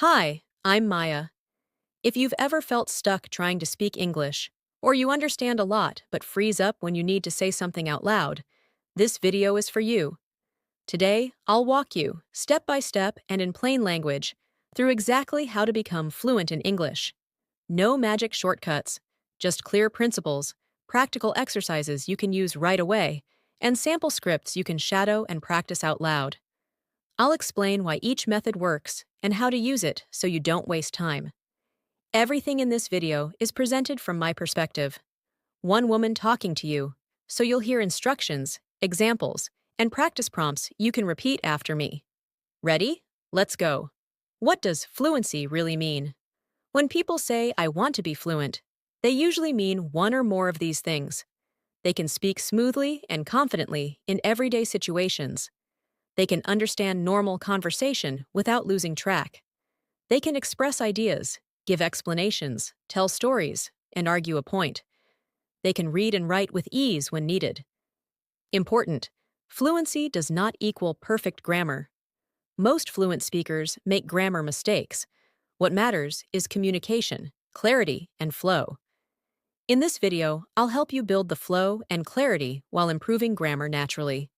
Hi, I'm Maya. If you've ever felt stuck trying to speak English, or you understand a lot but freeze up when you need to say something out loud, this video is for you. Today, I'll walk you, step by step and in plain language, through exactly how to become fluent in English. No magic shortcuts, just clear principles, practical exercises you can use right away, and sample scripts you can shadow and practice out loud. I'll explain why each method works and how to use it so you don't waste time. Everything in this video is presented from my perspective. One woman talking to you, so you'll hear instructions, examples, and practice prompts you can repeat after me. Ready? Let's go. What does fluency really mean? When people say, I want to be fluent, they usually mean one or more of these things. They can speak smoothly and confidently in everyday situations. They can understand normal conversation without losing track. They can express ideas, give explanations, tell stories, and argue a point. They can read and write with ease when needed. Important: fluency does not equal perfect grammar. Most fluent speakers make grammar mistakes. What matters is communication, clarity, and flow. In this video, I'll help you build the flow and clarity while improving grammar naturally.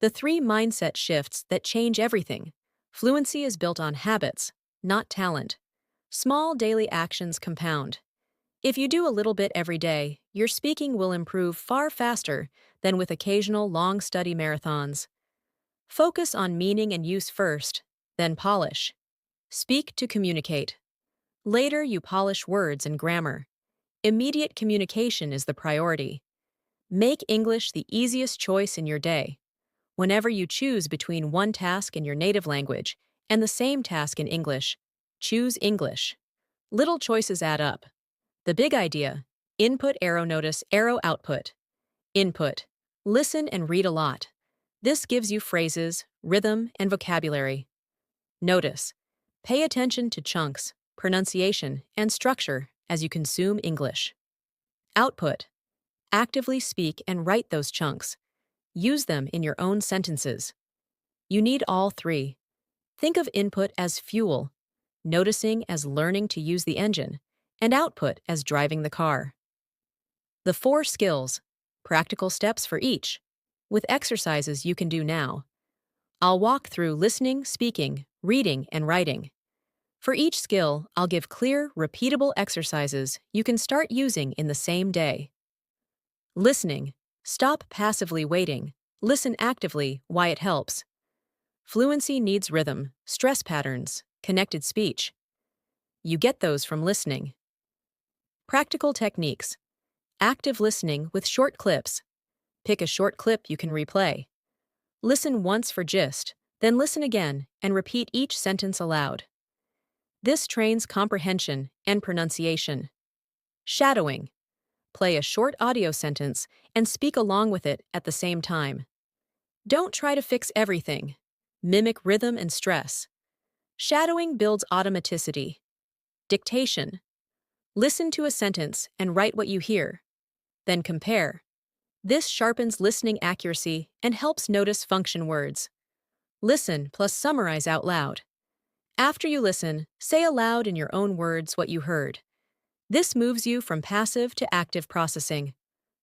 The three mindset shifts that change everything. Fluency is built on habits, not talent. Small daily actions compound. If you do a little bit every day, your speaking will improve far faster than with occasional long study marathons. Focus on meaning and use first, then polish. Speak to communicate. Later, you polish words and grammar. Immediate communication is the priority. Make English the easiest choice in your day. Whenever you choose between one task in your native language and the same task in English, choose English. Little choices add up. The big idea: input arrow notice arrow output. Input: listen and read a lot. This gives you phrases, rhythm, and vocabulary. Notice: pay attention to chunks, pronunciation, and structure as you consume English. Output: actively speak and write those chunks. Use them in your own sentences. You need all three. Think of input as fuel, noticing as learning to use the engine, and output as driving the car. The four skills: practical steps for each, with exercises you can do now. I'll walk through listening, speaking, reading, and writing. For each skill, I'll give clear, repeatable exercises you can start using in the same day. Listening: stop passively waiting. Listen actively. Why it helps. Fluency needs rhythm, stress patterns, connected speech. You get those from listening. Practical techniques: active listening with short clips. Pick a short clip you can replay. Listen once for gist, then listen again and repeat each sentence aloud. This trains comprehension and pronunciation. Shadowing: play a short audio sentence and speak along with it at the same time. Don't try to fix everything. Mimic rhythm and stress. Shadowing builds automaticity. Dictation: listen to a sentence and write what you hear. Then compare. This sharpens listening accuracy and helps notice function words. Listen plus summarize out loud. After you listen, say aloud in your own words what you heard. This moves you from passive to active processing.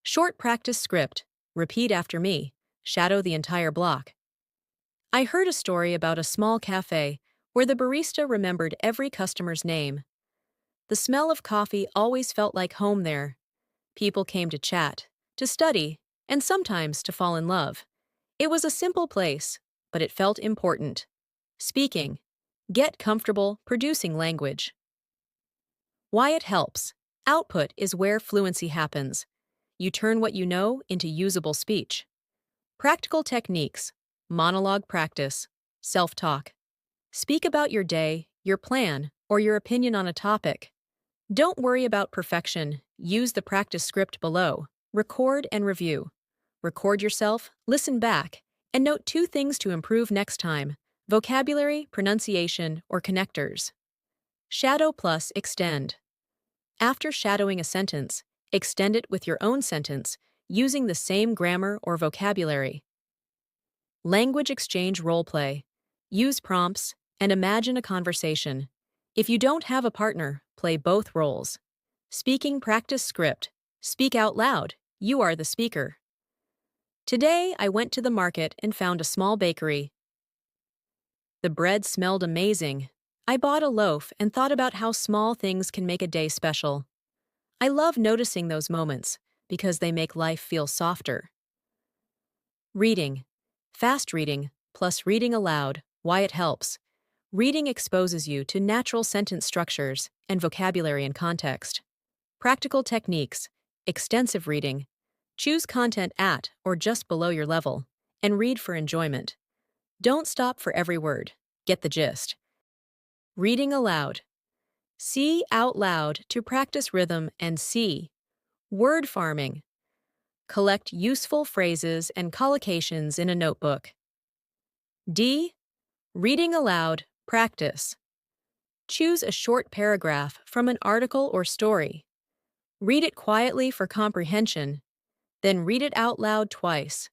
Short practice script. Repeat after me. Shadow the entire block. I heard a story about a small cafe where the barista remembered every customer's name. The smell of coffee always felt like home there. People came to chat, to study, and sometimes to fall in love. It was a simple place, but it felt important. Speaking: get comfortable producing language. Why it helps. Output is where fluency happens. You turn what you know into usable speech. Practical techniques: monologue practice, self-talk. Speak about your day, your plan, or your opinion on a topic. Don't worry about perfection. Use the practice script below. Record and review. Record yourself, listen back, and note two things to improve next time: vocabulary, pronunciation, or connectors. Shadow plus extend. After shadowing a sentence, extend it with your own sentence using the same grammar or vocabulary. Language exchange role play. Use prompts and imagine a conversation. If you don't have a partner, play both roles. Speaking practice script. Speak out loud. You are the speaker. Today, I went to the market and found a small bakery. The bread smelled amazing. I bought a loaf and thought about how small things can make a day special. I love noticing those moments because they make life feel softer. Reading. Fast reading, plus reading aloud, why it helps. Reading exposes you to natural sentence structures and vocabulary and context. Practical techniques. Extensive reading. Choose content at or just below your level, and read for enjoyment. Don't stop for every word. Get the gist. Reading aloud. See out loud to practice rhythm and see. Word farming. Collect useful phrases and collocations in a notebook. D. Reading aloud, practice. Choose a short paragraph from an article or story. Read it quietly for comprehension, then read it out loud twice,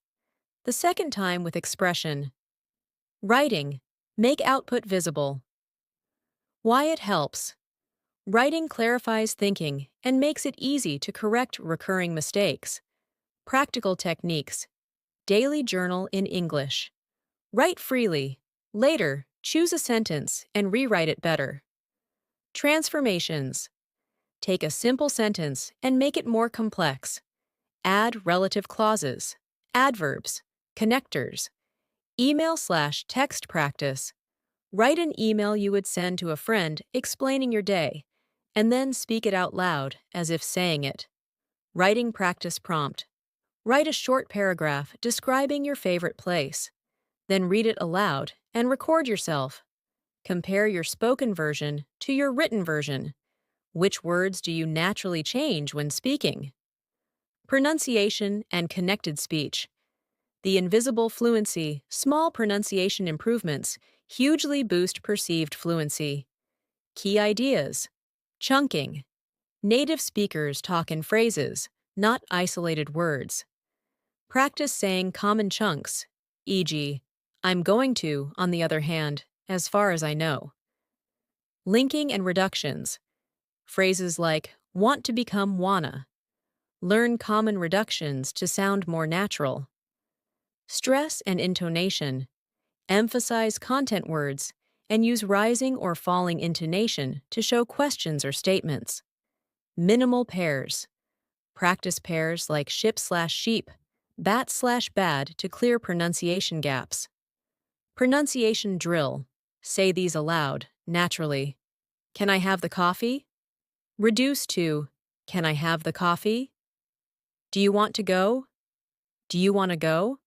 the second time with expression. Writing. Make output visible. Why it helps. Writing clarifies thinking and makes it easy to correct recurring mistakes. Practical techniques. Daily journal in English. Write freely. Later, choose a sentence and rewrite it better. Transformations. Take a simple sentence and make it more complex. Add relative clauses, adverbs, connectors. Email/text practice. Write an email you would send to a friend explaining your day, and then speak it out loud as if saying it. Writing practice prompt. Write a short paragraph describing your favorite place. Then read it aloud and record yourself. Compare your spoken version to your written version. Which words do you naturally change when speaking? Pronunciation and connected speech. The invisible fluency, small pronunciation improvements hugely boost perceived fluency. Key ideas. Chunking. Native speakers talk in phrases, not isolated words. Practice saying common chunks, e.g., I'm going to, on the other hand, as far as I know. Linking and reductions. Phrases like want to become wanna. Learn common reductions to sound more natural. Stress and intonation. Emphasize content words and use rising or falling intonation to show questions or statements. Minimal pairs. Practice pairs like ship/sheep, bat/bad to clear pronunciation gaps. Pronunciation drill. Say these aloud, naturally. Can I have the coffee? Reduce to, can I have the coffee? Do you want to go? Do you want to go?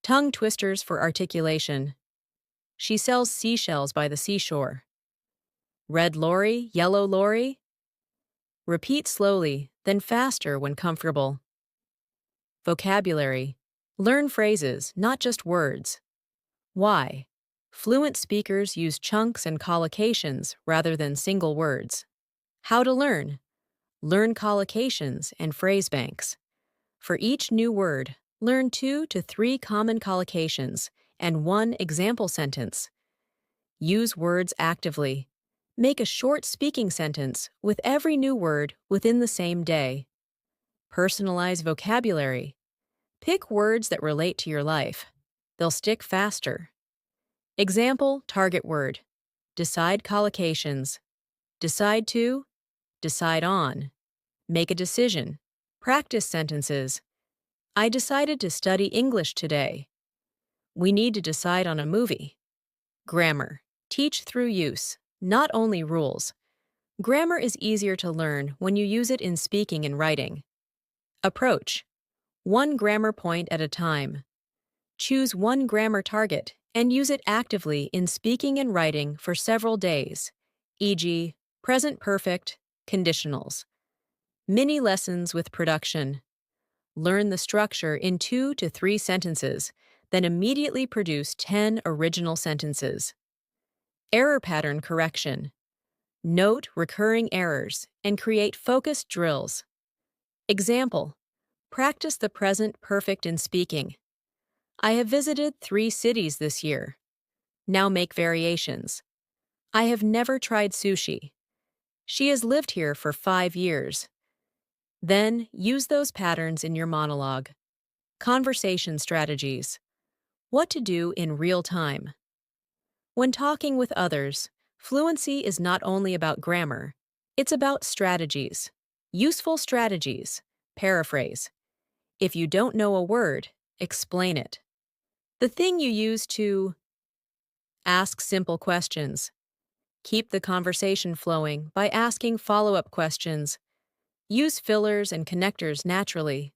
Tongue twisters for articulation. She sells seashells by the seashore. Red lorry, yellow lorry. Repeat slowly, then faster when comfortable. Vocabulary. Learn phrases, not just words. Why? Fluent speakers use chunks and collocations rather than single words. How to learn. Learn collocations and phrase banks. For each new word, learn 2 to 3 common collocations and 1 example sentence. Use words actively. Make a short speaking sentence with every new word within the same day. Personalize vocabulary. Pick words that relate to your life. They'll stick faster. Example, target word. Decide collocations. Decide to. Decide on. Make a decision. Practice sentences. I decided to study English today. We need to decide on a movie. Grammar. Teach through use, not only rules. Grammar is easier to learn when you use it in speaking and writing. Approach. 1 grammar point at a time. Choose 1 grammar target and use it actively in speaking and writing for several days, e.g., present perfect, conditionals. Mini lessons with production. Learn the structure in 2 to 3 sentences, then immediately produce 10 original sentences. Error pattern correction. Note recurring errors and create focused drills. Example. Practice the present perfect in speaking. I have visited 3 cities this year. Now make variations. I have never tried sushi. She has lived here for 5 years. Then use those patterns in your monologue. Conversation strategies. What to do in real time. When talking with others, fluency is not only about grammar, it's about strategies. Useful strategies. Paraphrase. If you don't know a word, explain it. The thing you use to ask simple questions. Keep the conversation flowing by asking follow-up questions. Use fillers and connectors naturally.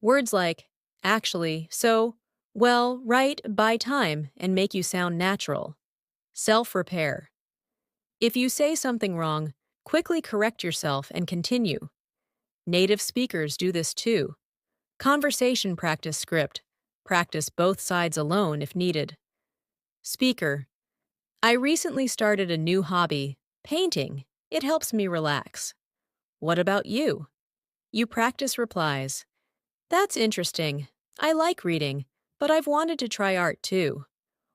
Words like actually, so, well, right, by time, and make you sound natural. Self-repair. If you say something wrong, quickly correct yourself and continue. Native speakers do this too. Conversation practice script. Practice both sides alone if needed. Speaker. I recently started a new hobby, painting. It helps me relax. What about you? You practice replies. That's interesting. I like reading, but I've wanted to try art too.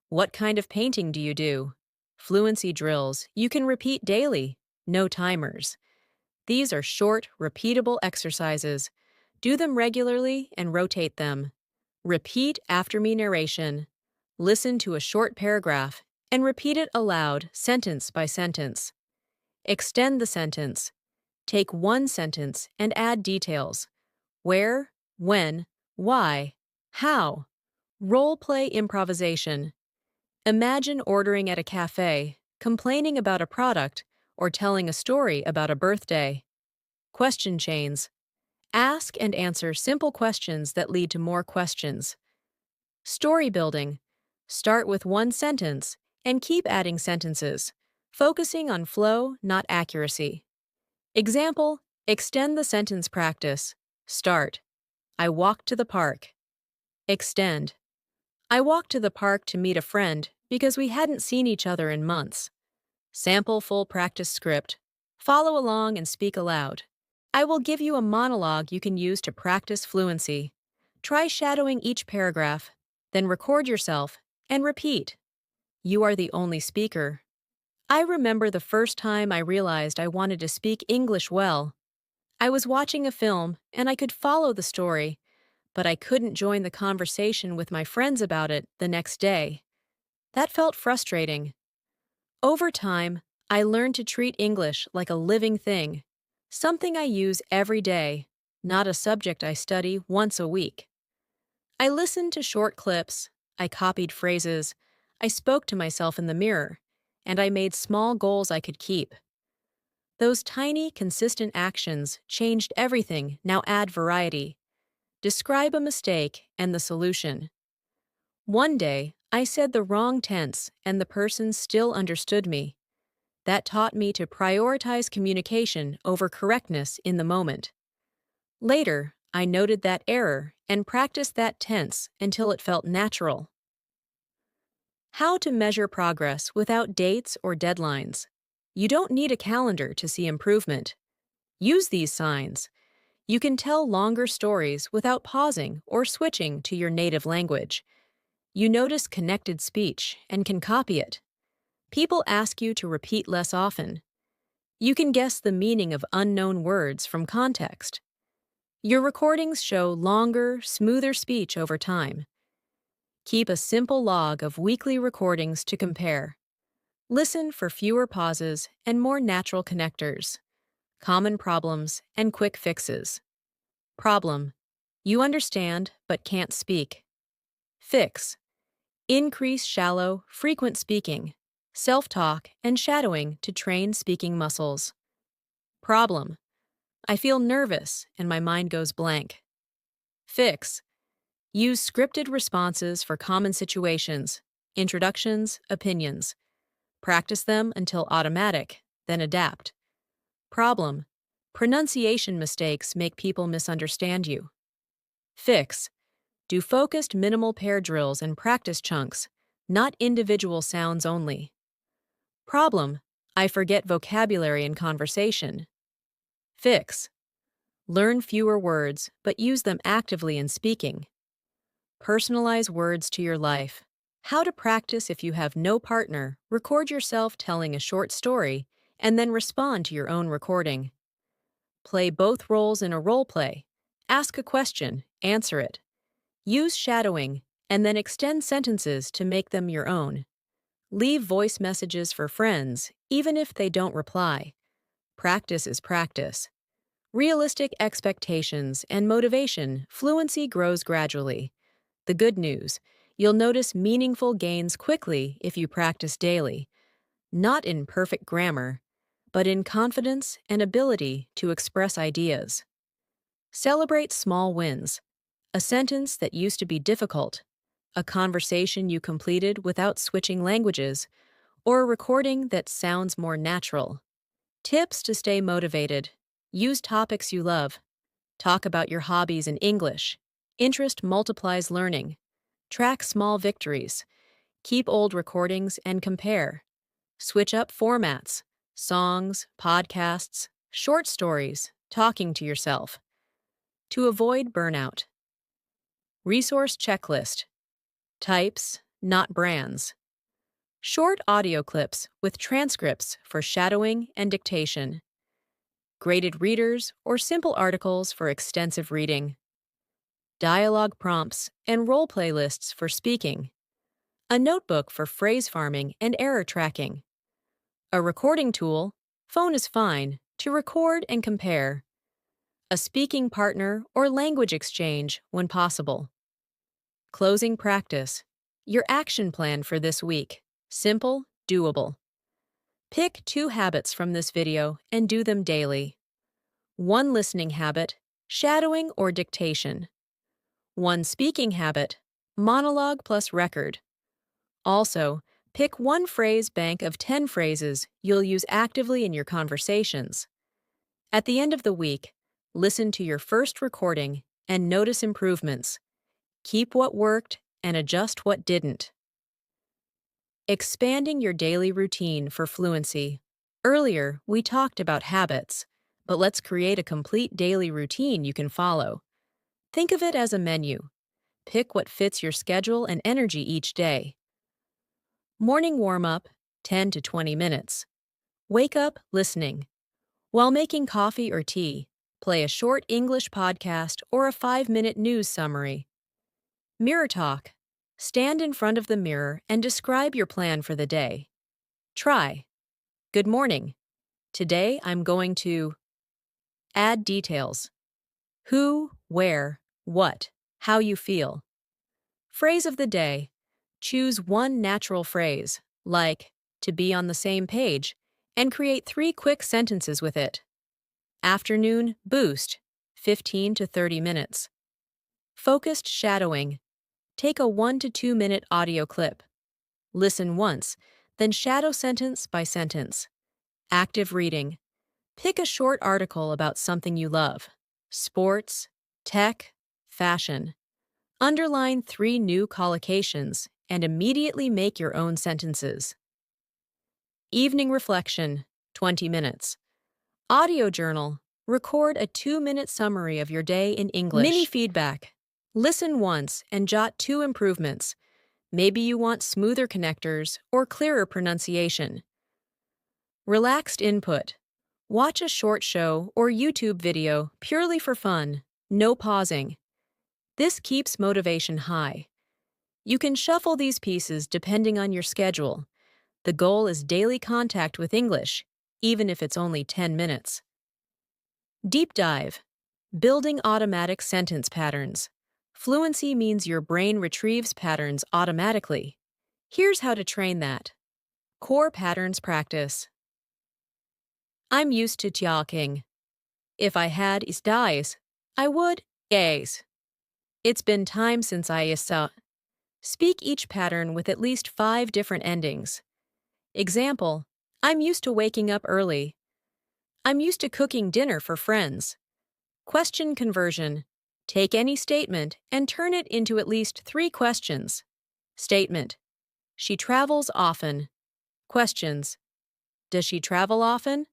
What kind of painting do you do? Fluency drills you can repeat daily. No timers. These are short, repeatable exercises. Do them regularly and rotate them. Repeat after me narration. Listen to a short paragraph and repeat it aloud, sentence by sentence. Extend the sentence. Take one sentence and add details. Where, when, why, how. Role play improvisation. Imagine ordering at a cafe, complaining about a product, or telling a story about a birthday. Question chains. Ask and answer simple questions that lead to more questions. Story building. Start with one sentence and keep adding sentences, focusing on flow, not accuracy. Example, extend the sentence practice. Start. I walked to the park. Extend. I walked to the park to meet a friend because we hadn't seen each other in months. Sample full practice script. Follow along and speak aloud. I will give you a monologue you can use to practice fluency. Try shadowing each paragraph, then record yourself and repeat. You are the only speaker. I remember the first time I realized I wanted to speak English well. I was watching a film and I could follow the story, but I couldn't join the conversation with my friends about it the next day. That felt frustrating. Over time, I learned to treat English like a living thing, something I use every day, not a subject I study once a week. I listened to short clips, I copied phrases, I spoke to myself in the mirror, and I made small goals I could keep. Those tiny, consistent actions changed everything. Now add variety. Describe a mistake and the solution. One day, I said the wrong tense and the person still understood me. That taught me to prioritize communication over correctness in the moment. Later, I noted that error and practiced that tense until it felt natural. How to measure progress without dates or deadlines. You don't need a calendar to see improvement. Use these signs. You can tell longer stories without pausing or switching to your native language. You notice connected speech and can copy it. People ask you to repeat less often. You can guess the meaning of unknown words from context. Your recordings show longer, smoother speech over time. Keep a simple log of weekly recordings to compare. Listen for fewer pauses and more natural connectors. Common problems and quick fixes. Problem. You understand but can't speak. Fix. Increase shallow, frequent speaking, self-talk, and shadowing to train speaking muscles. Problem. I feel nervous and my mind goes blank. Fix. Use scripted responses for common situations, introductions, opinions. Practice them until automatic, then adapt. Problem. Pronunciation mistakes make people misunderstand you. Fix. Do focused minimal pair drills and practice chunks, not individual sounds only. Problem. I forget vocabulary in conversation. Fix. Learn fewer words, but use them actively in speaking. Personalize words to your life. How to practice if you have no partner. Record yourself telling a short story and then respond to your own recording. Play both roles in a role play. Ask a question, answer it. Use shadowing, and then extend sentences to make them your own. Leave voice messages for friends, even if they don't reply. Practice is practice. Realistic expectations and motivation. Fluency grows gradually. The good news: you'll notice meaningful gains quickly if you practice daily, not in perfect grammar, but in confidence and ability to express ideas. Celebrate small wins. A sentence that used to be difficult, a conversation you completed without switching languages, or a recording that sounds more natural. Tips to stay motivated. Use topics you love. Talk about your hobbies in English. Interest multiplies learning. Track small victories. Keep old recordings and compare. Switch up formats: songs, podcasts, short stories, talking to yourself. To avoid burnout. Resource checklist. Types, not brands. Short audio clips with transcripts for shadowing and dictation. Graded readers or simple articles for extensive reading. Dialogue prompts and role playlists for speaking. A notebook for phrase farming and error tracking. A recording tool, phone is fine, to record and compare. A speaking partner or language exchange when possible. Closing practice. Your action plan for this week. Simple, doable. Pick 2 habits from this video and do them daily. 1 listening habit, shadowing or dictation. 1 speaking habit, monologue plus record. Also, pick 1 phrase bank of 10 phrases you'll use actively in your conversations. At the end of the week, listen to your first recording and notice improvements. Keep what worked and adjust what didn't. Expanding your daily routine for fluency. Earlier, we talked about habits, but let's create a complete daily routine you can follow. Think of it as a menu. Pick what fits your schedule and energy each day. Morning warm-up, 10 to 20 minutes. Wake up listening. While making coffee or tea, play a short English podcast or a 5-minute news summary. Mirror talk. Stand in front of the mirror and describe your plan for the day. Try. Good morning. Today I'm going to add details. Who, where, what, how you feel. Phrase of the day. Choose 1 natural phrase, like to be on the same page, and create 3 quick sentences with it. Afternoon boost, 15 to 30 minutes. Focused shadowing. Take a 1 to 2 minute audio clip. Listen once, then shadow sentence by sentence. Active reading. Pick a short article about something you love. Sports, tech, fashion. Underline 3 new collocations and immediately make your own sentences. Evening reflection, 20 minutes. Audio journal. Record a 2-minute summary of your day in English. Mini feedback. Listen once and jot 2 improvements. Maybe you want smoother connectors or clearer pronunciation. Relaxed input. Watch a short show or YouTube video purely for fun, no pausing. This keeps motivation high. You can shuffle these pieces depending on your schedule. The goal is daily contact with English, even if it's only 10 minutes. Deep dive. Building automatic sentence patterns. Fluency means your brain retrieves patterns automatically. Here's how to train that. Core patterns practice. I'm used to talking. If I had is dies, I would gaze. It's been time since I saw. Speak each pattern with at least 5 different endings. Example, I'm used to waking up early. I'm used to cooking dinner for friends. Question conversion. Take any statement and turn it into at least 3 questions. Statement. She travels often. Questions. Does she travel often?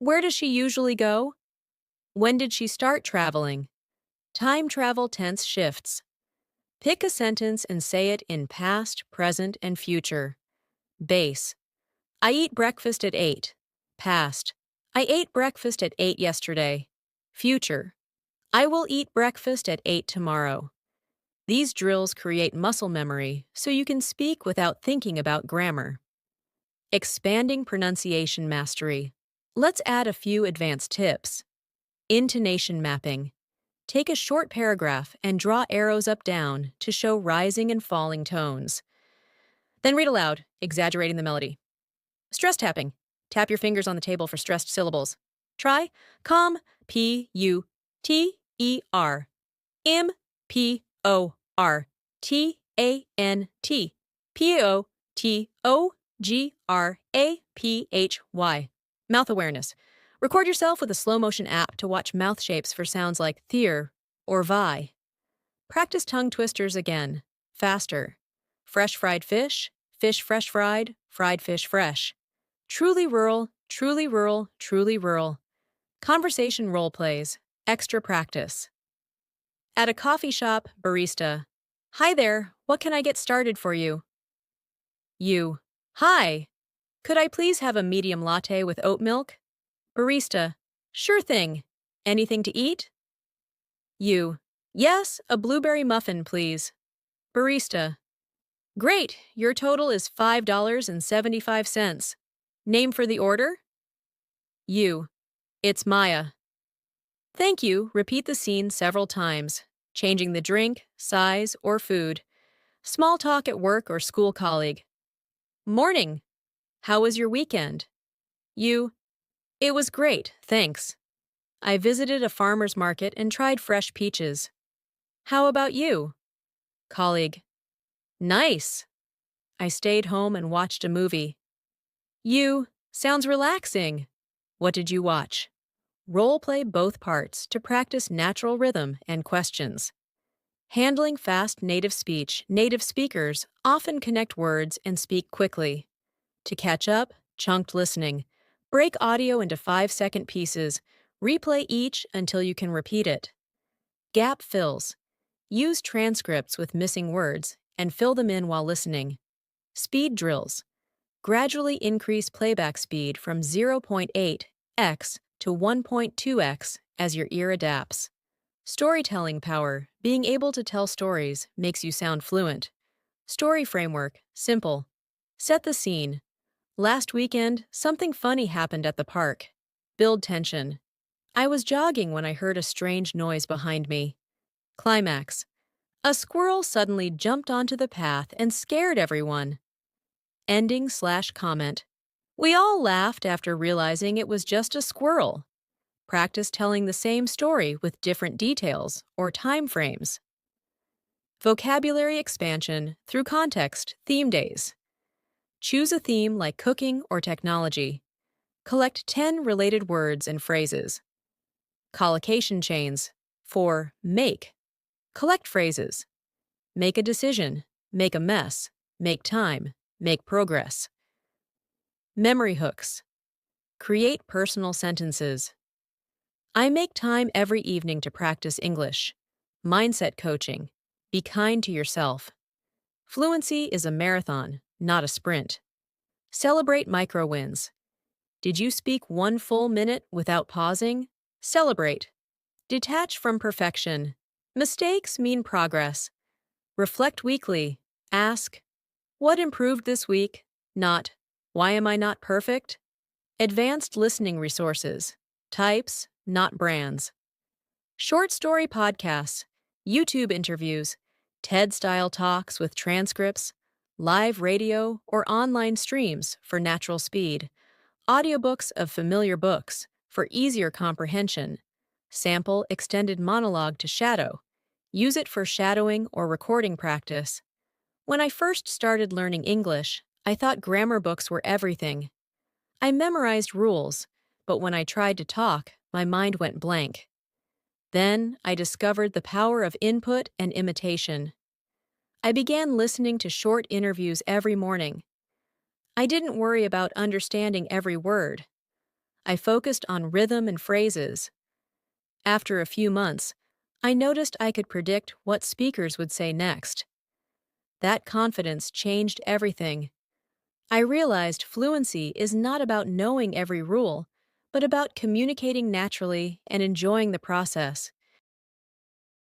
Where does she usually go? When did she start traveling? Time travel tense shifts. Pick a sentence and say it in past, present, and future. Base. I eat breakfast at 8. Past. I ate breakfast at 8 yesterday. Future. I will eat breakfast at 8 tomorrow. These drills create muscle memory so you can speak without thinking about grammar. Expanding pronunciation mastery. Let's add a few advanced tips. Intonation mapping. Take a short paragraph and draw arrows up-down to show rising and falling tones. Then read aloud, exaggerating the melody. Stress tapping. Tap your fingers on the table for stressed syllables. Try com, P-U-T-E-R, M-P-O-R-T-A-N-T, P-O-T-O-G-R-A-P-H-Y. Mouth awareness. Record yourself with a slow-motion app to watch mouth shapes for sounds like "theer" or "vi." Practice tongue twisters again, faster. Fresh fried fish, fish fresh fried fish fresh. Truly rural, truly rural, truly rural. Conversation role plays, extra practice. At a coffee shop, barista. Hi there, what can I get started for you? You. Hi. Could I please have a medium latte with oat milk? Barista. Sure thing. Anything to eat? You. Yes, a blueberry muffin, please. Barista. Great, your total is $5.75. Name for the order? You. It's Maya. Thank you. Repeat the scene several times, changing the drink, size, or food. Small talk at work or school colleague. Morning. How was your weekend? You. It was great, thanks. I visited a farmer's market and tried fresh peaches. How about you? Colleague. Nice. I stayed home and watched a movie. You. Sounds relaxing. What did you watch? Role play both parts to practice natural rhythm and questions. Handling fast native speakers often connect words and speak quickly. To catch up, chunked listening. Break audio into 5-second pieces. Replay each until you can repeat it. Gap fills. Use transcripts with missing words and fill them in while listening. Speed drills. Gradually increase playback speed from 0.8x to 1.2x as your ear adapts. Storytelling power. Being able to tell stories makes you sound fluent. Story framework. Simple. Set the scene. Last weekend, something funny happened at the park. Build tension. I was jogging when I heard a strange noise behind me. Climax. A squirrel suddenly jumped onto the path and scared everyone. Ending/comment. We all laughed after realizing it was just a squirrel. Practice telling the same story with different details or time frames. Vocabulary expansion through context theme days. Choose a theme like cooking or technology. Collect 10 related words and phrases. Collocation chains. For make. Collect phrases. Make a decision. Make a mess. Make time. Make progress. Memory hooks. Create personal sentences. I make time every evening to practice English. Mindset coaching. Be kind to yourself. Fluency is a marathon, not a sprint. Celebrate micro wins. Did you speak 1 full minute without pausing? Celebrate. Detach from perfection. Mistakes mean progress. Reflect weekly. Ask, what improved this week? Not, why am I not perfect? Advanced listening resources. Types, not brands. Short story podcasts, YouTube interviews, TED-style talks with transcripts, live radio or online streams for natural speed, audiobooks of familiar books for easier comprehension, sample extended monologue to shadow. Use it for shadowing or recording practice. When I first started learning English, I thought grammar books were everything. I memorized rules, but when I tried to talk, my mind went blank. Then I discovered the power of input and imitation. I began listening to short interviews every morning. I didn't worry about understanding every word. I focused on rhythm and phrases. After a few months, I noticed I could predict what speakers would say next. That confidence changed everything. I realized fluency is not about knowing every rule, but about communicating naturally and enjoying the process.